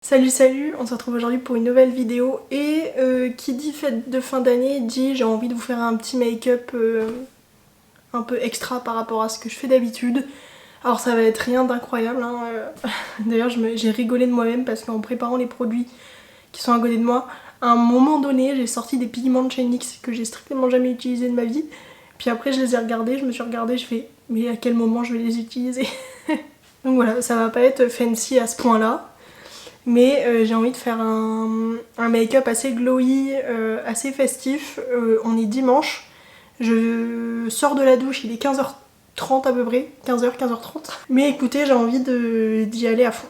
Salut, on se retrouve aujourd'hui pour une nouvelle vidéo et qui dit fête de fin d'année dit j'ai envie de vous faire un petit make-up un peu extra par rapport à ce que je fais d'habitude. Alors ça va être rien d'incroyable hein, d'ailleurs j'ai rigolé de moi-même parce qu'en préparant les produits qui sont à côté de moi, à un moment donné j'ai sorti des pigments de chez NYX que j'ai strictement jamais utilisé de ma vie. Puis après je les ai regardés, je me suis regardée, je fais mais à quel moment je vais les utiliser. Donc voilà, ça va pas être fancy à ce point là. Mais j'ai envie de faire un make-up assez glowy, assez festif. On est dimanche, je sors de la douche, il est 15h30 à peu près, 15h, 15h30. Mais écoutez, j'ai envie d'y aller à fond.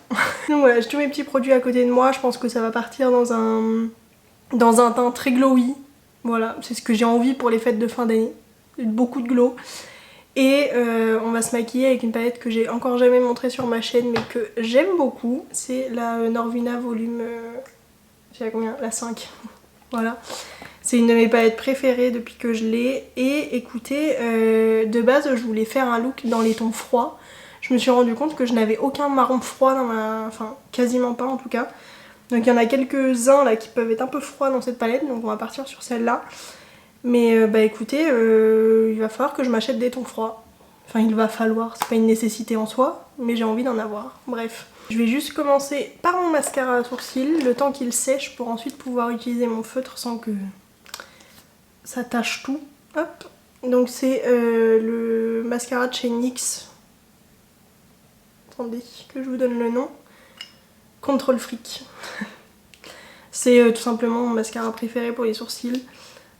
Donc voilà, j'ai tous mes petits produits à côté de moi, je pense que ça va partir dans un teint très glowy. Voilà, c'est ce que j'ai envie pour les fêtes de fin d'année. Beaucoup de glow. Et on va se maquiller avec une palette que j'ai encore jamais montrée sur ma chaîne mais que j'aime beaucoup. C'est la Norvina volume... je sais pas combien, la 5. Voilà. C'est une de mes palettes préférées depuis que je l'ai. Et écoutez, de base je voulais faire un look dans les tons froids. Je me suis rendu compte que je n'avais aucun marron froid dans ma... Enfin, quasiment pas en tout cas. Donc il y en a quelques-uns là qui peuvent être un peu froids dans cette palette, donc on va partir sur celle-là. Mais bah écoutez, il va falloir que je m'achète des tons froids. Enfin il va falloir, c'est pas une nécessité en soi, mais j'ai envie d'en avoir. Bref. Je vais juste commencer par mon mascara à sourcils, le temps qu'il sèche pour ensuite pouvoir utiliser mon feutre sans que ça tâche tout. Hop. Donc c'est le mascara de chez NYX. Attendez que je vous donne le nom. Control Freak. C'est tout simplement mon mascara préféré pour les sourcils.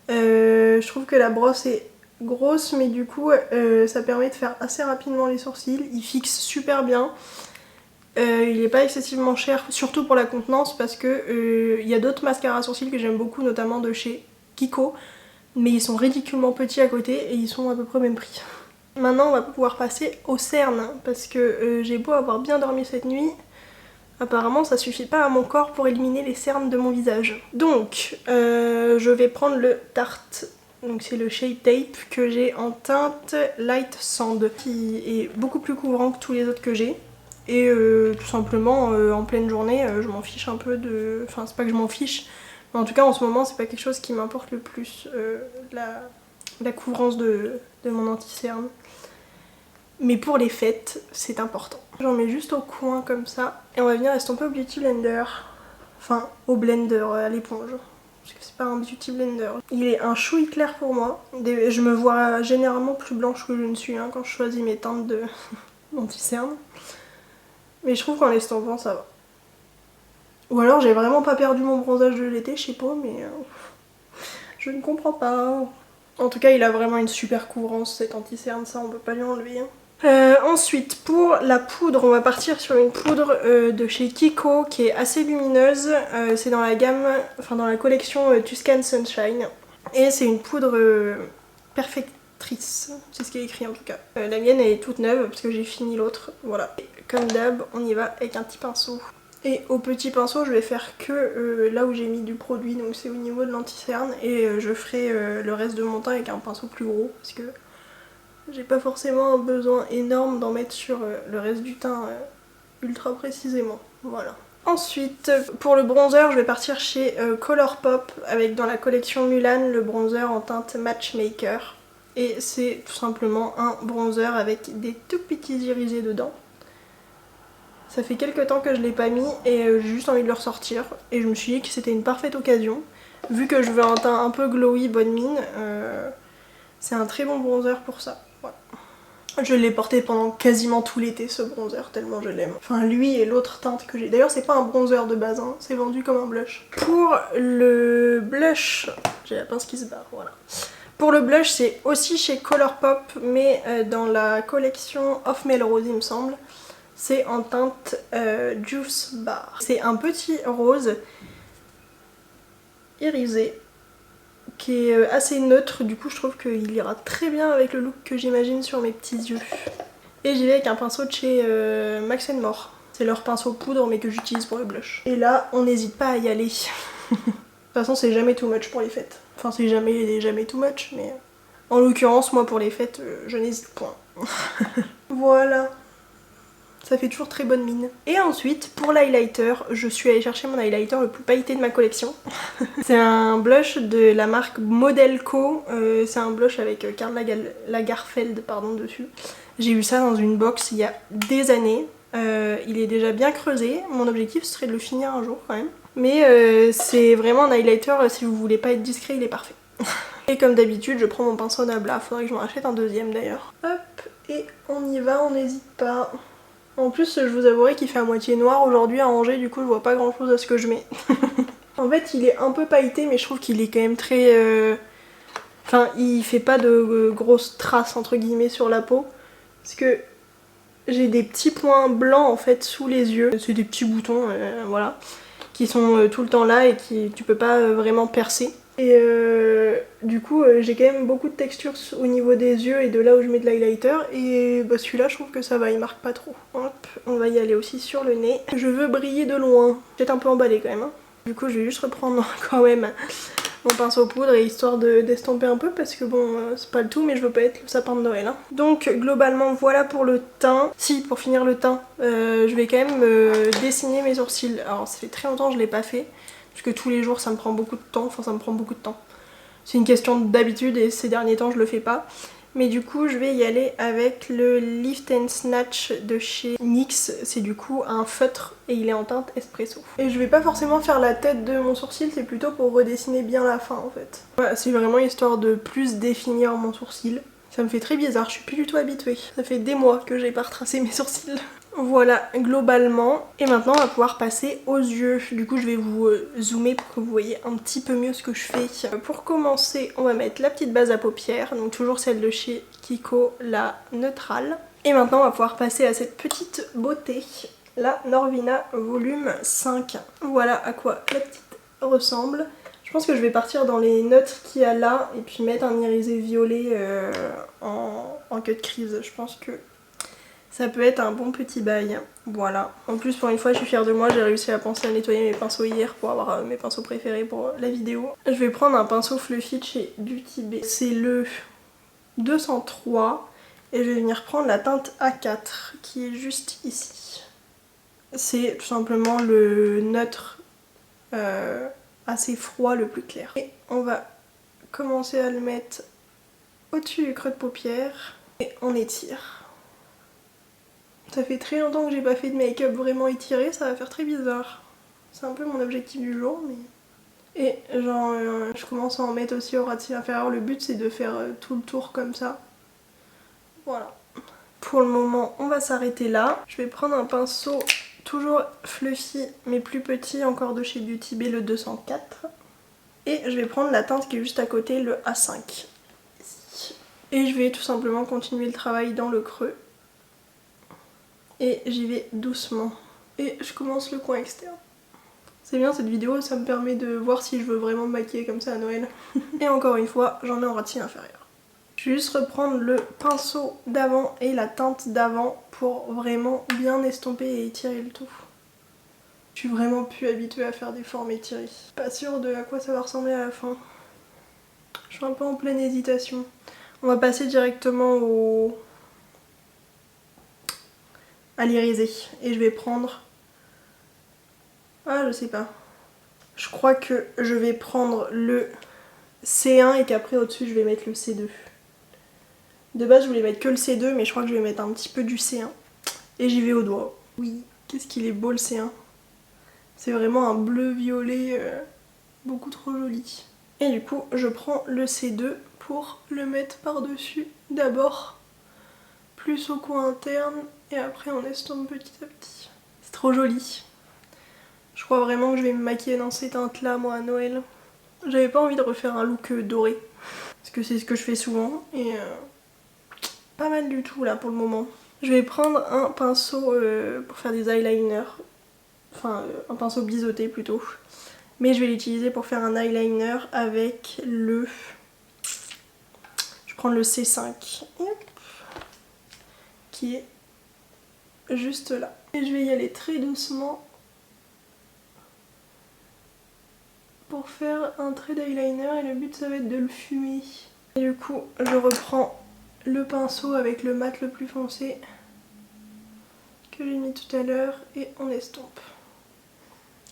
Je trouve que la brosse est grosse mais du coup ça permet de faire assez rapidement les sourcils. Il fixe super bien. Il n'est pas excessivement cher, surtout pour la contenance parce que il y a d'autres mascaras à sourcils que j'aime beaucoup, notamment de chez Kiko. Mais ils sont ridiculement petits à côté et ils sont à peu près au même prix. Maintenant on va pouvoir passer aux cernes parce que j'ai beau avoir bien dormi cette nuit. Apparemment ça suffit pas à mon corps pour éliminer les cernes de mon visage. Donc je vais prendre le Tarte, donc c'est le Shape Tape que j'ai en teinte Light Sand qui est beaucoup plus couvrant que tous les autres que j'ai. Et tout simplement en pleine journée je m'en fiche un peu de... Enfin c'est pas que je m'en fiche, mais en tout cas en ce moment c'est pas quelque chose qui m'importe le plus, la couvrance de mon anti-cerne. Mais pour les fêtes, c'est important. J'en mets juste au coin comme ça. Et on va venir estomper au Beauty Blender. Enfin, au blender, à l'éponge. Parce que c'est pas un Beauty Blender. Il est un chouï clair pour moi. Je me vois généralement plus blanche que je ne suis quand je choisis mes teintes de anti-cerne. Mais je trouve qu'en l'estompant, ça va. Ou alors j'ai vraiment pas perdu mon bronzage de l'été, je sais pas, mais... je ne comprends pas. En tout cas, il a vraiment une super couvrance cet anti-cerne, ça on peut pas lui enlever. Ensuite pour la poudre, on va partir sur une poudre de chez Kiko qui est assez lumineuse. C'est dans la gamme, enfin dans la collection Tuscan Sunshine. Et c'est une poudre perfectrice, c'est ce qui est écrit en tout cas. La mienne elle est toute neuve parce que j'ai fini l'autre, voilà. Et comme d'hab, on y va avec un petit pinceau. Et au petit pinceau je vais faire que là où j'ai mis du produit, donc c'est au niveau de l'anti-cerne. Et je ferai le reste de mon teint avec un pinceau plus gros parce que j'ai pas forcément un besoin énorme d'en mettre sur le reste du teint ultra précisément. Voilà. Ensuite, pour le bronzer, je vais partir chez Colourpop avec dans la collection Mulan le bronzer en teinte Matchmaker. Et c'est tout simplement un bronzer avec des tout petits irisés dedans. Ça fait quelques temps que je l'ai pas mis et j'ai juste envie de le ressortir. Et je me suis dit que c'était une parfaite occasion. Vu que je veux un teint un peu glowy, bonne mine, c'est un très bon bronzer pour ça. Voilà. Je l'ai porté pendant quasiment tout l'été ce bronzer, tellement je l'aime. Enfin lui et l'autre teinte que j'ai. D'ailleurs c'est pas un bronzer de base, hein. C'est vendu comme un blush. Pour le blush, j'ai la pince qui se barre, voilà. Pour le blush c'est aussi chez Colourpop mais dans la collection Off Melrose il me semble. C'est en teinte Juice Bar. C'est un petit rose irisé qui est assez neutre, du coup je trouve qu'il ira très bien avec le look que j'imagine sur mes petits yeux. Et j'y vais avec un pinceau de chez Max More. C'est leur pinceau poudre mais que j'utilise pour le blush. Et là on n'hésite pas à y aller. De toute façon c'est jamais too much pour les fêtes. Enfin c'est jamais too much mais... En l'occurrence moi pour les fêtes je n'hésite point. Voilà. Ça fait toujours très bonne mine. Et ensuite, pour l'highlighter, je suis allée chercher mon highlighter le plus pailleté de ma collection. C'est un blush de la marque Model Co. C'est un blush avec Karl Lagerfeld dessus. J'ai eu ça dans une box il y a des années. Il est déjà bien creusé. Mon objectif serait de le finir un jour quand même. Mais c'est vraiment un highlighter, si vous voulez pas être discret, il est parfait. Et comme d'habitude, je prends mon pinceau Nabla. Faudrait que je m'en achète un deuxième d'ailleurs. Hop, et on y va, on n'hésite pas. En plus, je vous avouerai qu'il fait à moitié noir aujourd'hui à Angers, du coup je vois pas grand chose à ce que je mets. En fait, il est un peu pailleté, mais je trouve qu'il est quand même très... Enfin, il fait pas de grosses traces entre guillemets sur la peau. Parce que j'ai des petits points blancs en fait sous les yeux. C'est des petits boutons, voilà. Qui sont tout le temps là et qui tu peux pas vraiment percer. Et du coup j'ai quand même beaucoup de texture au niveau des yeux et de là où je mets de l'highlighter. Et bah, celui-là je trouve que ça va, il marque pas trop. Hop, on va y aller aussi sur le nez. Je veux briller de loin. Peut-être un peu emballé quand même. Hein. Du coup je vais juste reprendre quand même mon pinceau poudre et histoire d'estomper un peu parce que bon c'est pas le tout mais je veux pas être le sapin de Noël. Hein. Donc globalement voilà pour le teint. Si pour finir le teint je vais quand même dessiner mes sourcils. Alors ça fait très longtemps que je l'ai pas fait parce que tous les jours ça me prend beaucoup de temps, enfin ça me prend beaucoup de temps. C'est une question d'habitude et ces derniers temps je le fais pas. Mais du coup je vais y aller avec le Lift and Snatch de chez NYX. C'est du coup un feutre et il est en teinte espresso. Et je vais pas forcément faire la tête de mon sourcil, c'est plutôt pour redessiner bien la fin en fait. Voilà, c'est vraiment histoire de plus définir mon sourcil. Ça me fait très bizarre, je suis plus du tout habituée. Ça fait des mois que j'ai pas retracé mes sourcils. Voilà, globalement. Et maintenant, on va pouvoir passer aux yeux. Du coup, je vais vous zoomer pour que vous voyez un petit peu mieux ce que je fais. Pour commencer, on va mettre la petite base à paupières. Donc toujours celle de chez Kiko, la neutrale. Et maintenant, on va pouvoir passer à cette petite beauté, la Norvina volume 5. Voilà à quoi la petite ressemble. Je pense que je vais partir dans les neutres qu'il y a là et puis mettre un irisé violet en cut crease. Je pense que ça peut être un bon petit bail. Voilà. En plus pour une fois je suis fière de moi, j'ai réussi à penser à nettoyer mes pinceaux hier pour avoir mes pinceaux préférés pour la vidéo. Je vais prendre un pinceau fluffy de chez Beauty Bay. C'est le 203 et je vais venir prendre la teinte A4 qui est juste ici. C'est tout simplement le neutre assez froid le plus clair. Et on va commencer à le mettre au-dessus du creux de paupière et on étire. Ça fait très longtemps que j'ai pas fait de make-up vraiment étiré, ça va faire très bizarre. C'est un peu mon objectif du jour, mais... Et genre, je commence à en mettre aussi au ras de cils inférieur. Le but c'est de faire tout le tour comme ça. Voilà. Pour le moment, on va s'arrêter là. Je vais prendre un pinceau toujours fluffy, mais plus petit, encore de chez Beauty Bay, le 204. Et je vais prendre la teinte qui est juste à côté, le A5. Ici. Et je vais tout simplement continuer le travail dans le creux. Et j'y vais doucement. Et je commence le coin externe. C'est bien cette vidéo, ça me permet de voir si je veux vraiment me maquiller comme ça à Noël. Et encore une fois, j'en mets en ras de cils inférieur. Je vais juste reprendre le pinceau d'avant et la teinte d'avant pour vraiment bien estomper et étirer le tout. Je suis vraiment plus habituée à faire des formes étirées. Pas sûre de à quoi ça va ressembler à la fin. Je suis un peu en pleine hésitation. On va passer directement à l'irisé. Et je vais prendre... Ah, je sais pas. Je crois que je vais prendre le C1 et qu'après au-dessus je vais mettre le C2. De base je voulais mettre que le C2 mais je crois que je vais mettre un petit peu du C1. Et j'y vais au doigt. Oui, qu'est-ce qu'il est beau le C1. C'est vraiment un bleu violet beaucoup trop joli. Et du coup je prends le C2 pour le mettre par-dessus d'abord. Plus au coin interne et après on estompe petit à petit. C'est trop joli. Je crois vraiment que je vais me maquiller dans ces teintes là moi à Noël. J'avais pas envie de refaire un look doré. Parce que c'est ce que je fais souvent et pas mal du tout là pour le moment. Je vais prendre un pinceau pour faire des eyeliners. Enfin un pinceau biseauté plutôt. Mais je vais l'utiliser pour faire un eyeliner avec le... Je vais prendre le C5. Qui est juste là. Et je vais y aller très doucement pour faire un trait d'eyeliner et le but ça va être de le fumer. Et du coup je reprends le pinceau avec le mat le plus foncé que que j'ai mis tout à l'heure et on estompe.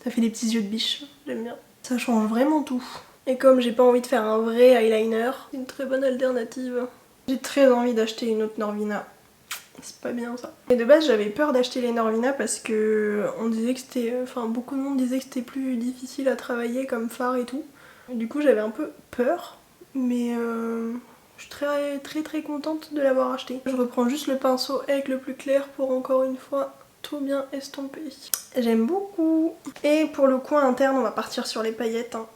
Ça fait des petits yeux de biche, j'aime bien. Ça change vraiment tout. Et comme j'ai pas envie de faire un vrai eyeliner, c'est une très bonne alternative. J'ai très envie d'acheter une autre Norvina. C'est pas bien ça. Et de base j'avais peur d'acheter les Norvina parce que on disait que c'était... Enfin beaucoup de monde disait que c'était plus difficile à travailler comme fard et tout. Du coup j'avais un peu peur. Mais je suis très contente de l'avoir acheté. Je reprends juste le pinceau avec le plus clair pour encore une fois tout bien estomper. J'aime beaucoup. Et pour le coin interne on va partir sur les paillettes. Hein.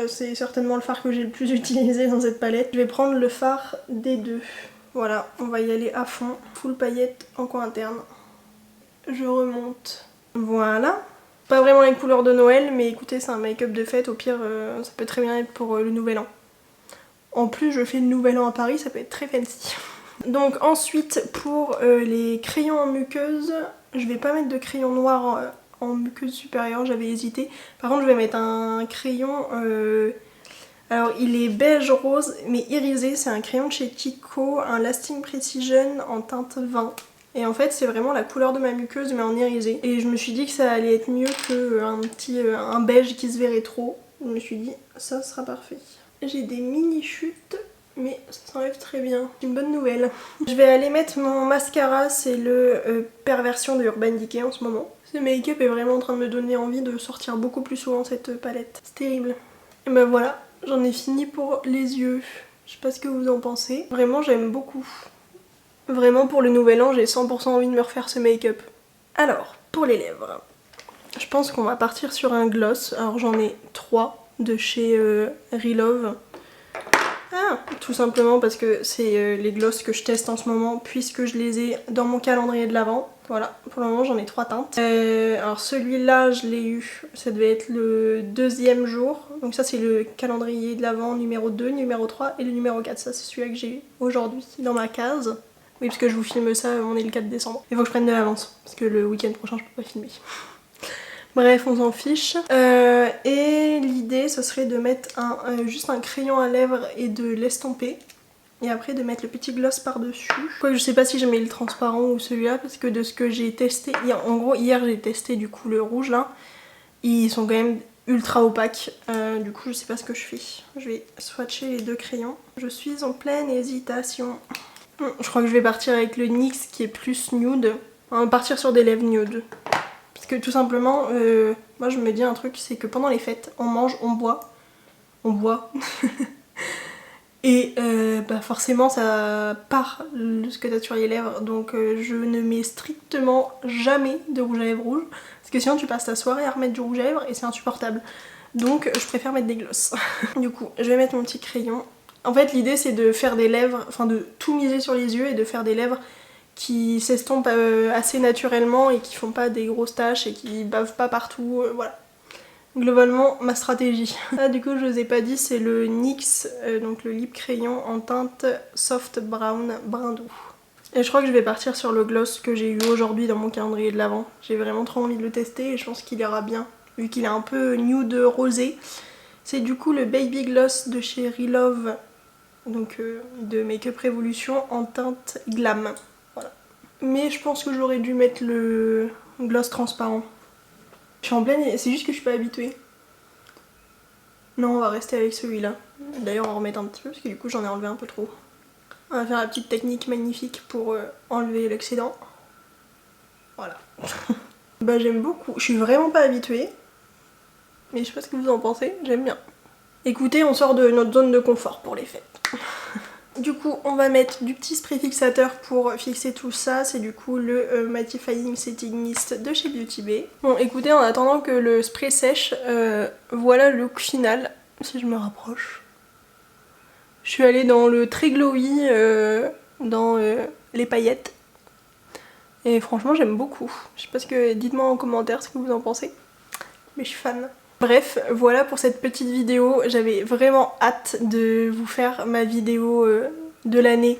C'est certainement le fard que j'ai le plus utilisé dans cette palette. Je vais prendre le fard des deux. Voilà, on va y aller à fond. Full paillettes en coin interne. Je remonte. Voilà. Pas vraiment les couleurs de Noël, mais écoutez, c'est un make-up de fête. Au pire, ça peut très bien être pour le nouvel an. En plus, je fais le nouvel an à Paris, ça peut être très fancy. Donc ensuite, pour les crayons en muqueuse, je vais pas mettre de crayon noir en muqueuse supérieure, j'avais hésité. Par contre, je vais mettre un crayon... Alors il est beige rose mais irisé, c'est un crayon de chez Kiko, un Lasting Precision en teinte 20. Et en fait c'est vraiment la couleur de ma muqueuse mais en irisé. Et je me suis dit que ça allait être mieux qu'un beige qui se verrait trop. Je me suis dit ça sera parfait. J'ai des mini chutes mais ça s'enlève très bien. C'est une bonne nouvelle. Je vais aller mettre mon mascara, c'est le Perversion de Urban Decay en ce moment. Ce make-up est vraiment en train de me donner envie de sortir beaucoup plus souvent cette palette. C'est terrible. Et ben voilà. J'en ai fini pour les yeux. Je sais pas ce que vous en pensez. Vraiment j'aime beaucoup. Vraiment pour le nouvel an j'ai 100% envie de me refaire ce make-up. Alors pour les lèvres. Je pense qu'on va partir sur un gloss. Alors j'en ai 3 de chez Relove. Ah, tout simplement parce que c'est les gloss que je teste en ce moment puisque je les ai dans mon calendrier de l'Avent. Voilà, pour le moment j'en ai 3 teintes. Alors celui-là je l'ai eu, ça devait être le 2e jour. Donc ça c'est le calendrier de l'Avent numéro 2, numéro 3 et le numéro 4. Ça c'est celui-là que j'ai eu aujourd'hui dans ma case. Oui parce que je vous filme ça, on est le 4 décembre. Il faut que je prenne de l'avance parce que le week-end prochain je peux pas filmer. Bref, on s'en fiche. Et l'idée ce serait de mettre juste un crayon à lèvres et de l'estomper. Et après de mettre le petit gloss par dessus. Quoique je sais pas si je mets le transparent ou celui-là parce que de ce que j'ai testé, en gros hier j'ai testé du coup le rouge là. Ils sont quand même ultra opaques, du coup je sais pas ce que je fais. Je vais swatcher les deux crayons. Je suis en pleine hésitation. Je crois que je vais partir avec le NYX qui est plus nude. On va partir sur des lèvres nude. Parce que tout simplement, moi je me dis un truc, c'est que pendant les fêtes, on mange, on boit. On boit. Et bah forcément ça part ce que t'as sur les lèvres, donc je ne mets strictement jamais de rouge à lèvres rouge parce que sinon tu passes ta soirée à remettre du rouge à lèvres et c'est insupportable. Donc je préfère mettre des glosses. Du coup je vais mettre mon petit crayon. En fait l'idée c'est de faire des lèvres, enfin de tout miser sur les yeux et de faire des lèvres qui s'estompent assez naturellement et qui font pas des grosses taches et qui bavent pas partout, voilà. Globalement ma stratégie. Là du coup je vous ai pas dit, c'est le NYX, donc le lip crayon en teinte soft brown, brun doux. Et je crois que je vais partir sur le gloss que j'ai eu aujourd'hui dans mon calendrier de l'Avent. J'ai vraiment trop envie de le tester et je pense qu'il ira bien, vu qu'il est un peu nude rosé. C'est du coup le Baby Gloss de chez Relove, donc de Make Up Revolution en teinte glam. Voilà. Mais je pense que j'aurais dû mettre le gloss transparent. Je suis en pleine... C'est juste que je suis pas habituée. Non, on va rester avec celui-là. D'ailleurs, on va remettre un petit peu parce que du coup j'en ai enlevé un peu trop. On va faire la petite technique magnifique pour enlever l'excédent. Voilà. Bah j'aime beaucoup. Je suis vraiment pas habituée. Mais je sais pas ce que vous en pensez, j'aime bien. Écoutez, on sort de notre zone de confort pour les fêtes. Du coup, on va mettre du petit spray fixateur pour fixer tout ça. C'est du coup le Mattifying Setting Mist de chez Beauty Bay. Bon, écoutez, en attendant que le spray sèche, voilà le look final. Si je me rapproche. Je suis allée dans le très glowy, dans les paillettes. Et franchement, j'aime beaucoup. Je sais pas ce que... Dites-moi en commentaire ce que vous en pensez. Mais je suis fan. Bref, voilà pour cette petite vidéo. J'avais vraiment hâte de vous faire ma vidéo de l'année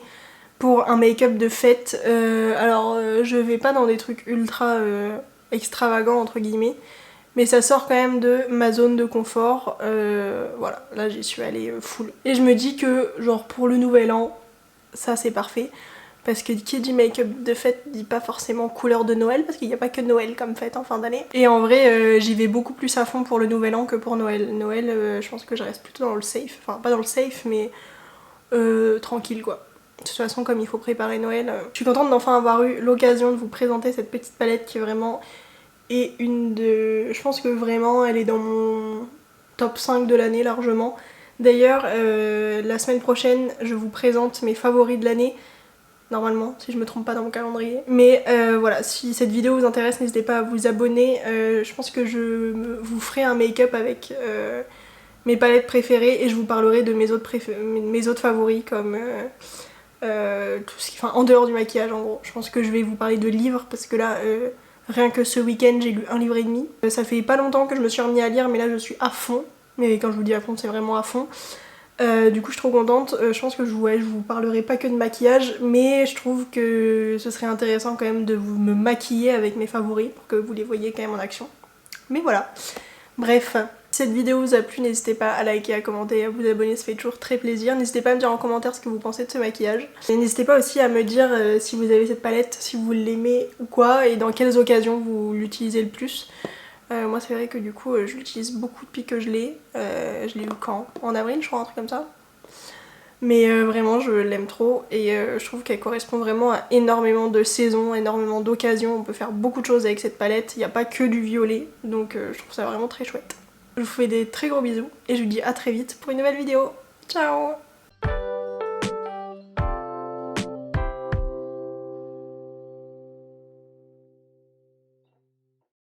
pour un make-up de fête. Alors, je vais pas dans des trucs ultra extravagants entre guillemets, mais ça sort quand même de ma zone de confort. Voilà, là j'y suis allée full. Et je me dis que genre pour le nouvel an, ça c'est parfait. Parce que qui dit make-up de fête dit pas forcément couleur de Noël, parce qu'il n'y a pas que Noël comme fête en fin d'année. Et en vrai, j'y vais beaucoup plus à fond pour le nouvel an que pour Noël. Noël, je pense que je reste plutôt dans le safe. Enfin, pas dans le safe, mais tranquille quoi. De toute façon, comme il faut préparer Noël, je suis contente d'enfin avoir eu l'occasion de vous présenter cette petite palette qui est vraiment une de... Je pense que vraiment elle est dans mon top 5 de l'année largement. D'ailleurs, la semaine prochaine, je vous présente mes favoris de l'année. Normalement, si je me trompe pas dans mon calendrier. Mais voilà, si cette vidéo vous intéresse, n'hésitez pas à vous abonner. Je pense que vous ferai un make-up avec mes palettes préférées et je vous parlerai de mes autres favoris comme tout ce qui... Enfin, en dehors du maquillage en gros. Je pense que je vais vous parler de livres parce que là, rien que ce week-end, j'ai lu 1 livre et demi. Ça fait pas longtemps que je me suis remis à lire, mais là je suis à fond. Mais quand je vous dis à fond, c'est vraiment à fond. Du coup je suis trop contente, je pense que je vous parlerai pas que de maquillage, mais je trouve que ce serait intéressant quand même de me maquiller avec mes favoris pour que vous les voyez quand même en action. Mais voilà, bref, si cette vidéo vous a plu, n'hésitez pas à liker, à commenter, à vous abonner, ça fait toujours très plaisir. N'hésitez pas à me dire en commentaire ce que vous pensez de ce maquillage. Et n'hésitez pas aussi à me dire si vous avez cette palette, si vous l'aimez ou quoi, et dans quelles occasions vous l'utilisez le plus. Moi c'est vrai que du coup je l'utilise beaucoup depuis que je l'ai. Je l'ai eu quand? En avril je crois, un truc comme ça. Mais vraiment je l'aime trop et je trouve qu'elle correspond vraiment à énormément de saisons, énormément d'occasions. On peut faire beaucoup de choses avec cette palette, il n'y a pas que du violet, donc je trouve ça vraiment très chouette. Je vous fais des très gros bisous et je vous dis à très vite pour une nouvelle vidéo. Ciao!